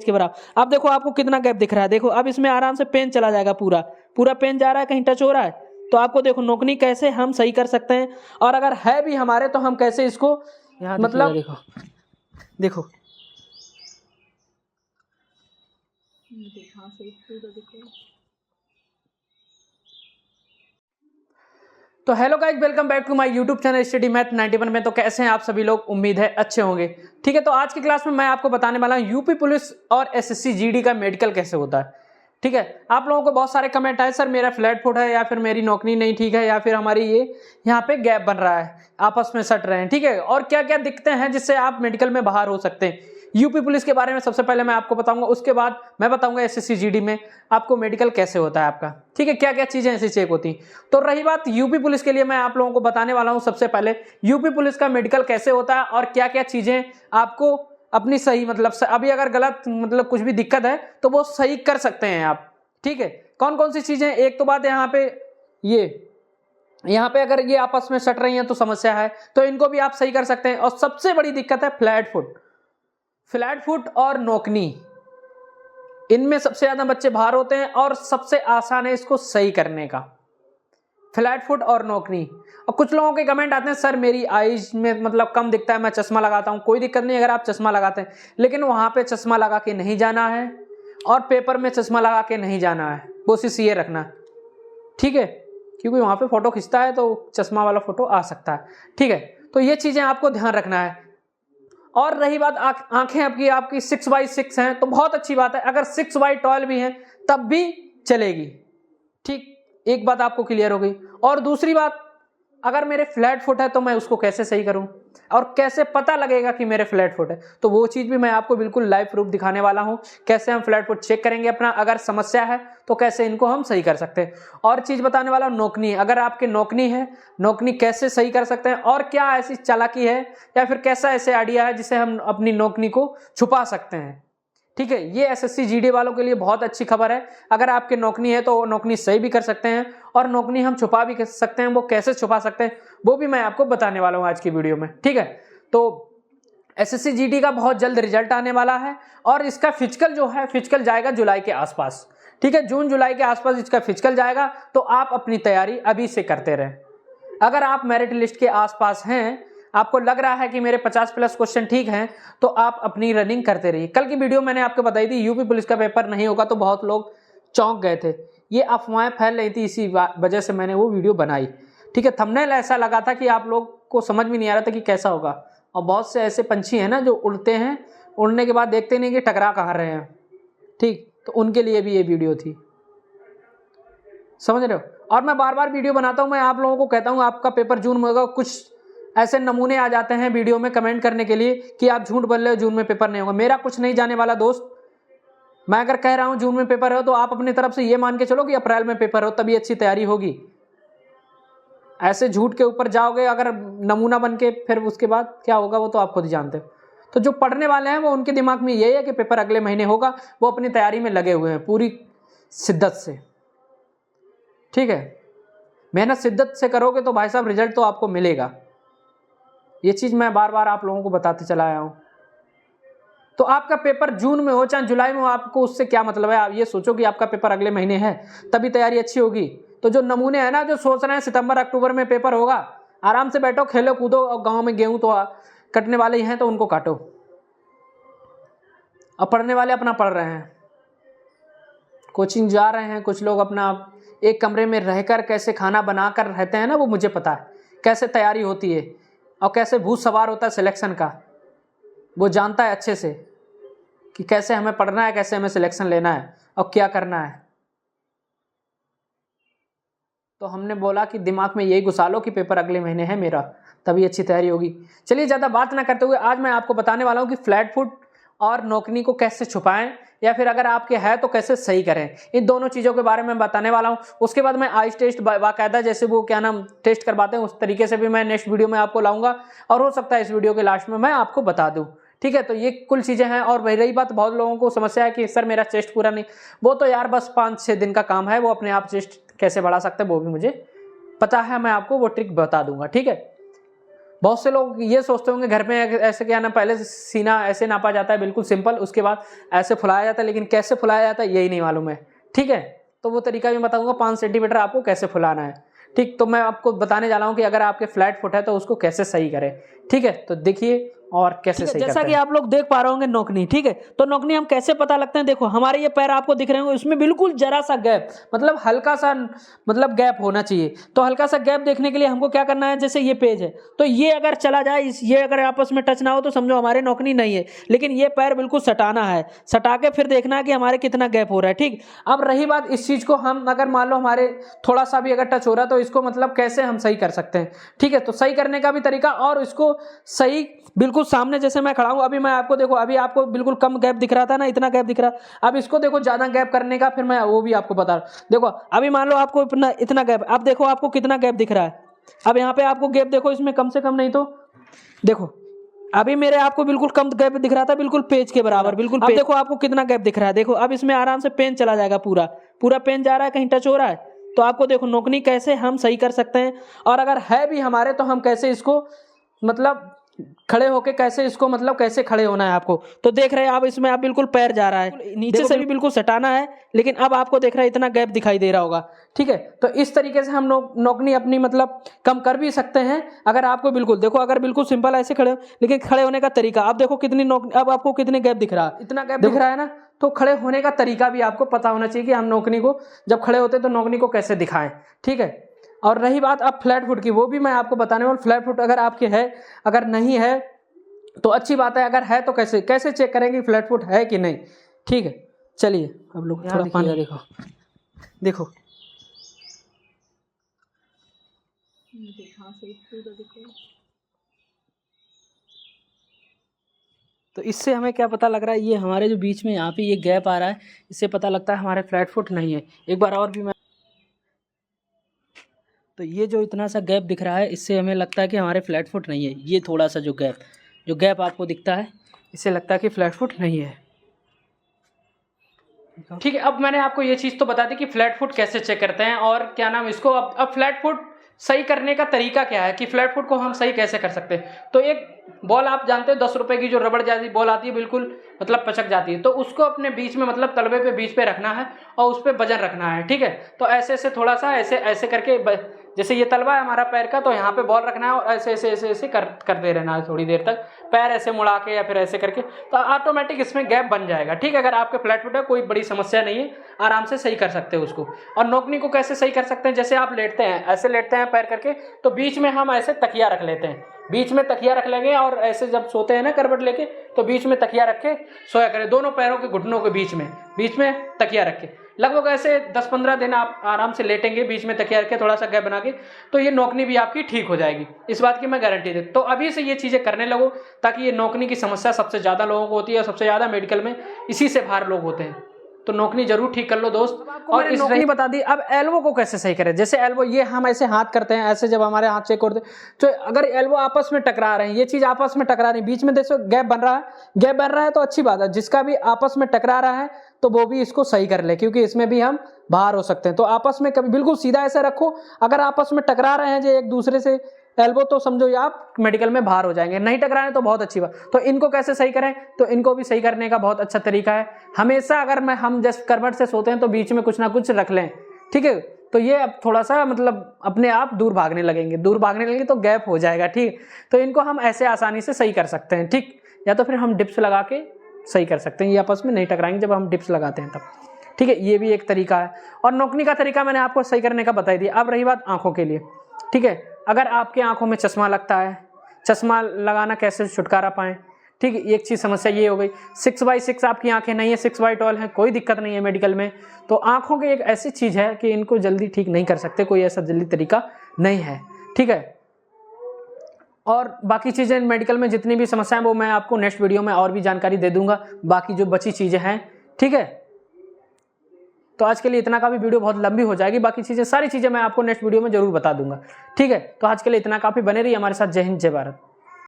Page के बराबर। अब देखो आपको कितना गैप दिख रहा है, देखो अब इसमें आराम से पेन चला जाएगा, पूरा पूरा पेन जा रहा है, कहीं टच हो रहा है। तो आपको देखो नोकनी कैसे हम सही कर सकते हैं, और अगर है भी हमारे तो हम कैसे इसको मतलब देखो देखो तो hello guys, welcome back to my YouTube channel study math 91 में। तो कैसे हैं आप सभी लोग, उम्मीद है अच्छे होंगे। ठीक है, तो आज की क्लास में मैं आपको बताने वाला हूं यूपी पुलिस और एसएससी जीडी का मेडिकल कैसे होता है। ठीक है, आप लोगों को बहुत सारे कमेंट आए, सर मेरा फ्लैट फुट है, या फिर मेरी नौकरी नहीं ठीक है, या फिर हमारी ये यहाँ पे गैप बन रहा है, आपस में सट रहे हैं। ठीक है, और क्या क्या दिक्कतें हैं जिससे आप मेडिकल में बाहर हो सकते हैं। यूपी पुलिस के बारे में सबसे पहले मैं आपको बताऊंगा, उसके बाद मैं बताऊंगा एसएससी जीडी में आपको मेडिकल कैसे होता है आपका। ठीक है, क्या क्या चीजें ऐसी चेक होती हैं। तो रही बात यूपी पुलिस के लिए, मैं आप लोगों को बताने वाला हूं सबसे पहले यूपी पुलिस का मेडिकल कैसे होता है और क्या क्या चीजें आपको अपनी सही मतलब अभी अगर गलत मतलब कुछ भी दिक्कत है तो वो सही कर सकते हैं आप। ठीक है, कौन कौन सी चीजें, एक तो बात यहाँ पे यहाँ पे अगर ये आपस में सट रही हैं तो समस्या है, तो इनको भी आप सही कर सकते हैं। और सबसे बड़ी दिक्कत है फ्लैट फुट और नोकनी, इनमें सबसे ज्यादा बच्चे बाहर होते हैं और सबसे आसान है इसको सही करने का, फ्लैट फुट और नोकनी। और कुछ लोगों के कमेंट आते हैं, सर मेरी आईज में मतलब कम दिखता है, मैं चश्मा लगाता हूं। कोई दिक्कत नहीं अगर आप चश्मा लगाते हैं, लेकिन वहां पे चश्मा लगा के नहीं जाना है और पेपर में चश्मा लगा के नहीं जाना है, कोशिश ये रखना। ठीक है, क्योंकि वहां पे फोटो खींचता है तो चश्मा वाला फोटो आ सकता है। ठीक है, तो ये चीजें आपको ध्यान रखना है। और रही बात आंखें आपकी 6x6 हैं तो बहुत अच्छी बात है, अगर 6x12 भी हैं तब भी चलेगी। ठीक, एक बात आपको क्लियर हो गई। और दूसरी बात, अगर मेरे फ्लैट फुट है तो मैं उसको कैसे सही करूं और कैसे पता लगेगा कि मेरे फ्लैट फुट है, तो वो चीज भी मैं आपको बिल्कुल लाइव प्रूफ दिखाने वाला हूं, कैसे हम फ्लैट फुट चेक करेंगे अपना, अगर समस्या है तो कैसे इनको हम सही कर सकते हैं। और चीज बताने वाला हूं नोकनी, अगर आपके नोकनी है, नोकनी कैसे सही कर सकते हैं, और क्या ऐसी चालाकी है या फिर कैसा ऐसे आइडिया है जिससे हम अपनी नोकनी को छुपा सकते हैं। ठीक है, ये एसएससी जीडी वालों के लिए बहुत अच्छी खबर है। अगर आपके नौकरी है तो नौकरी सही भी कर सकते हैं, और नौकरी हम छुपा भी कर सकते हैं। वो कैसे छुपा सकते हैं वो भी मैं आपको बताने वाला हूं आज की वीडियो में। ठीक है, तो एसएससी जीडी का बहुत जल्द रिजल्ट आने वाला है, और इसका फिजिकल जो है, फिजिकल जाएगा जुलाई के आसपास। ठीक है, जून जुलाई के आसपास इसका फिजिकल जाएगा, तो आप अपनी तैयारी अभी से करते रहें। अगर आप मेरिट लिस्ट के आसपास हैं, आपको लग रहा है कि मेरे 50+ क्वेश्चन ठीक हैं, तो आप अपनी रनिंग करते रहिए। कल की वीडियो मैंने आपको बताई थी यूपी पुलिस का पेपर नहीं होगा, तो बहुत लोग चौंक गए थे, ये अफवाहें फैल रही थी, इसी वजह से मैंने वो वीडियो बनाई। ठीक है, थंबनेल ऐसा लगा था कि आप लोग को समझ में नहीं आ रहा था कि कैसा होगा। और बहुत से ऐसे पंछी हैं ना जो उड़ते हैं, उड़ने के बाद देखते नहीं कि टकरा कहाँ रहे हैं। ठीक, तो उनके लिए भी ये वीडियो थी, समझ रहे हो। और मैं बार बार वीडियो बनाता हूँ, मैं आप लोगों को कहता हूँ आपका पेपर जून में होगा। कुछ ऐसे नमूने आ जाते हैं वीडियो में कमेंट करने के लिए कि आप झूठ बोल रहे हो, जून में पेपर नहीं होगा। मेरा कुछ नहीं जाने वाला दोस्त, मैं अगर कह रहा हूं जून में पेपर हो तो आप अपनी तरफ से ये मान के चलो कि अप्रैल में पेपर हो, तभी अच्छी तैयारी होगी। ऐसे झूठ के ऊपर जाओगे अगर नमूना बन के, फिर उसके बाद क्या होगा वो तो आप खुद ही जानते हो। तो जो पढ़ने वाले हैं वो, उनके दिमाग में यही है कि पेपर अगले महीने होगा, वो अपनी तैयारी में लगे हुए हैं पूरी शिद्दत से। ठीक है, मेहनत शिद्दत से करोगे तो भाई साहब रिजल्ट तो आपको मिलेगा। ये चीज मैं बार बार आप लोगों को बताते चला आया हूं। तो आपका पेपर जून में हो चाहे जुलाई में हो, आपको उससे क्या मतलब है। आप ये सोचो कि आपका पेपर अगले महीने है, तभी तैयारी अच्छी होगी। तो जो नमूने हैं ना, जो सोच रहे हैं सितंबर अक्टूबर में पेपर होगा, आराम से बैठो, खेलो कूदो, और गांव में गेहूं तो कटने वाले ही हैं तो उनको काटो। अब पढ़ने वाले अपना पढ़ रहे हैं, कोचिंग जा रहे हैं, कुछ लोग अपना एक कमरे में रहकर कैसे खाना बनाकर रहते हैं ना, वो मुझे पता है कैसे तैयारी होती है और कैसे भूत सवार होता है सिलेक्शन का। वो जानता है अच्छे से कि कैसे हमें पढ़ना है, कैसे हमें सिलेक्शन लेना है और क्या करना है। तो हमने बोला कि दिमाग में यही घुसा लो कि पेपर अगले महीने है मेरा, तभी अच्छी तैयारी होगी। चलिए ज़्यादा बात ना करते हुए आज मैं आपको बताने वाला हूँ कि फ्लैट फुट और नौकरी को कैसे छुपाएं, या फिर अगर आपके है तो कैसे सही करें। इन दोनों चीज़ों के बारे में बताने वाला हूँ। उसके बाद मैं आइज टेस्ट बाकायदा, जैसे वो क्या नाम टेस्ट करवाते हैं, उस तरीके से भी मैं नेक्स्ट वीडियो में आपको लाऊंगा, और हो सकता है इस वीडियो के लास्ट में मैं आपको बता दूँ। ठीक है, तो ये कुल चीज़ें हैं। और रही बात, बहुत लोगों को समस्या है कि सर मेरा चेस्ट पूरा नहीं, वो तो यार बस 5-6 दिन का काम है, वो अपने आप चेस्ट कैसे बढ़ा सकते हैं वो भी मुझे पता है, मैं आपको वो ट्रिक बता दूंगा। ठीक है, बहुत से लोग ये सोचते होंगे घर में ऐसे क्या ना, पहले सीना ऐसे नापा जाता है बिल्कुल सिंपल, उसके बाद ऐसे फुलाया जाता है, लेकिन कैसे फुलाया जाता है यही नहीं मालूम है। ठीक है, तो वो तरीका भी बताऊंगा 5 सेंटीमीटर आपको कैसे फुलाना है। ठीक, तो मैं आपको बताने जा रहा हूँ कि अगर आपके फ्लैट फुट है तो उसको कैसे सही करें। ठीक है, तो देखिए और कैसे सही जैसा कि आप लोग देख पा रहे होंगे नौकनी। ठीक है, तो नौकनी हम कैसे पता लगते हैं, देखो हमारे ये पैर आपको दिख रहे होंगे, उसमें बिल्कुल जरा सा गैप, मतलब हल्का सा मतलब गैप होना चाहिए। तो हल्का सा गैप देखने के लिए हमको क्या करना है, जैसे ये पेज है तो ये अगर चला जाए, ये अगर आपस में टच ना हो तो समझो हमारे नौकनी नहीं है। लेकिन ये पैर बिल्कुल सटाना है, सटा के फिर देखना है कि हमारे कितना गैप हो रहा है। ठीक, अब रही बात इस चीज को, हम अगर मान लो हमारे थोड़ा सा भी अगर टच हो रहा है तो इसको मतलब कैसे हम सही कर सकते हैं। ठीक है, तो सही करने का भी तरीका, और इसको सही बिल्कुल सामने जैसे मैं खड़ा हूं अभी, मैं आपको देखो, अभी आपको बिल्कुल कम गैप दिख रहा था ना, इतना गैप दिख रहा, अब इसको देखो ज्यादा गैप करने का, फिर मैं वो भी आपको बता रहा हूं। देखो अभी मान लो आपको इतना गैप, अब देखो आपको कितना गैप दिख रहा है। अब यहाँ पे आपको गैप देखो, इसमें कम से कम नहीं तो देखो अभी मेरे आपको बिल्कुल कम गैप दिख रहा था, बिल्कुल पेज के बराबर, बिल्कुल। अब देखो आपको कितना गैप दिख रहा है, देखो अब इसमें आराम से पेन चला जाएगा, पूरा पूरा पेन जा रहा है, कहीं टच हो रहा है। तो आपको देखो नौकनी कैसे हम सही कर सकते हैं, और अगर है भी हमारे तो हम कैसे इसको मतलब खड़े होके कैसे इसको मतलब कैसे खड़े होना है आपको। तो देख रहे हैं आप, इसमें आप बिल्कुल पैर जा रहा है, नीचे से भी बिल्कुल सटाना है, लेकिन अब आपको देख रहा है इतना गैप दिखाई दे रहा होगा। ठीक है, तो इस तरीके से हम नौकनी अपनी मतलब कम कर भी सकते हैं। अगर आपको बिल्कुल देखो, अगर बिल्कुल सिंपल ऐसे खड़े, लेकिन खड़े होने का तरीका, अब देखो कितनी अब आपको कितने गैप दिख रहा है, इतना गैप दिख रहा है ना। तो खड़े होने का तरीका भी आपको पता होना चाहिए कि हम नौकनी को जब खड़े होते हैं तो नौकनी को कैसे दिखाएं। ठीक है, और रही बात अब फ्लैट फुट की, वो भी मैं आपको बताने वाला। फ्लैट फुट अगर आपके है, अगर नहीं है तो अच्छी बात है, अगर है तो कैसे कैसे चेक करेंगे फ्लैट फुट है कि नहीं। ठीक है, चलिए अब लोग थोड़ा पानी देखो, देखो तो इससे हमें क्या पता लग रहा है, ये हमारे जो बीच में यहाँ पे ये गैप आ रहा है, इससे पता लगता है हमारे फ्लैट फुट नहीं है। एक बार और भी मैं, तो ये जो इतना सा गैप दिख रहा है, इससे हमें लगता है कि हमारे फ्लैट फुट नहीं है। ये थोड़ा सा जो गैप आपको दिखता है, इससे लगता है कि फ्लैट फुट नहीं है। ठीक है, अब मैंने आपको ये चीज़ तो बता दी कि फ्लैट फुट कैसे चेक करते हैं, और क्या नाम इसको, अब फ्लैट फुट सही करने का तरीका क्या है कि फ्लैट फुट को हम सही कैसे कर सकते हैं। तो एक बॉल आप जानते हो 10 रुपए की जो रबड़ जैसी बॉल आती है, बिल्कुल मतलब पचक जाती है, तो उसको अपने बीच में मतलब तलवे पे बीच पे रखना है और उस पर वजन रखना है। ठीक है, तो ऐसे ऐसे थोड़ा सा ऐसे ऐसे करके, जैसे ये तलवा है हमारा पैर का, तो यहाँ पे बॉल रखना है और ऐसे ऐसे ऐसे ऐसे करते रहना है थोड़ी देर तक, पैर ऐसे मुड़ा के या फिर ऐसे करके, तो ऑटोमेटिक इसमें गैप बन जाएगा। ठीक है, अगर आपके फ्लैट फुट है कोई बड़ी समस्या नहीं है, आराम से सही कर सकते हो उसको। और नौकनी को कैसे सही कर सकते हैं, जैसे आप लेटते हैं, ऐसे लेटते हैं पैर करके, तो बीच में हम ऐसे तकिया रख लेते हैं, बीच में तकिया रख लेंगे, और ऐसे जब सोते हैं ना करवट लेके, तो बीच में तकिया रख के सोया करें, दोनों पैरों के घुटनों के बीच में तकिया रख के। लगभग ऐसे 10-15 दिन आप आराम से लेटेंगे बीच में तकिया रख के, थोड़ा सा गैप बना के, तो ये नौकनी भी आपकी ठीक हो जाएगी, इस बात की मैं गारंटी देता हूं। तो अभी से ये चीजें करने लगो, ताकि ये नौकनी की समस्या सबसे ज्यादा लोगों को होती है, और सबसे ज्यादा मेडिकल में इसी से बाहर लोग होते हैं। तो नौकनी जरूर ठीक कर लो दोस्त। और इस नौकनी बता दी, अब एल्बो को कैसे सही करें। जैसे एल्बो, ये हम ऐसे हाथ करते हैं, ऐसे जब हमारे हाथ चेक करते हैं, तो अगर एल्बो आपस में टकरा रहे हैं, ये चीज आपस में टकरा रही है, बीच में देखो गैप बन रहा है, तो अच्छी बात है। जिसका भी आपस में टकरा रहा है तो वो भी इसको सही कर ले, क्योंकि इसमें भी हम बाहर हो सकते हैं। तो आपस में कभी बिल्कुल सीधा ऐसे रखो, अगर आपस में टकरा रहे हैं जो एक दूसरे से एल्बो, तो समझो ये आप मेडिकल में बाहर हो जाएंगे। नहीं टकराने तो बहुत अच्छी बात। तो इनको कैसे सही करें, तो इनको भी सही करने का बहुत अच्छा तरीका है, हमेशा अगर हम जैसे करवट से सोते हैं तो बीच में कुछ ना कुछ रख लें। ठीक है, तो ये अब थोड़ा सा मतलब अपने आप दूर भागने लगेंगे तो गैप हो जाएगा। ठीक, तो इनको हम ऐसे आसानी से सही कर सकते हैं। ठीक, या तो फिर हम डिप्स लगा के सही कर सकते हैं, ये आपस में नहीं टकराएंगे जब हम डिप्स लगाते हैं तब। ठीक है, ये भी एक तरीका है। और नौकनी का तरीका मैंने आपको सही करने का बता दिया। अब रही बात आंखों के लिए। ठीक है, अगर आपके आंखों में चश्मा लगता है, चश्मा लगाना कैसे छुटकारा पाएं। ठीक है, एक चीज समस्या ये हो गई, 6/6 आपकी आंखें नहीं है, 6 टॉल है, कोई दिक्कत नहीं है मेडिकल में। तो आंखों की एक ऐसी चीज है कि इनको जल्दी ठीक नहीं कर सकते, कोई ऐसा जल्दी तरीका नहीं है। ठीक है, और बाकी चीजें मेडिकल में जितनी भी समस्याएं वो मैं आपको नेक्स्ट वीडियो में और भी जानकारी दे दूंगा, बाकी जो बची चीजें हैं। ठीक है, तो आज के लिए इतना, का भी वीडियो बहुत लंबी हो जाएगी, बाकी चीजें सारी चीजें मैं आपको नेक्स्ट वीडियो में जरूर बता दूंगा। ठीक है, तो आज के लिए इतना काफी, बने रहिए हमारे साथ। जय हिंद, जय भारत।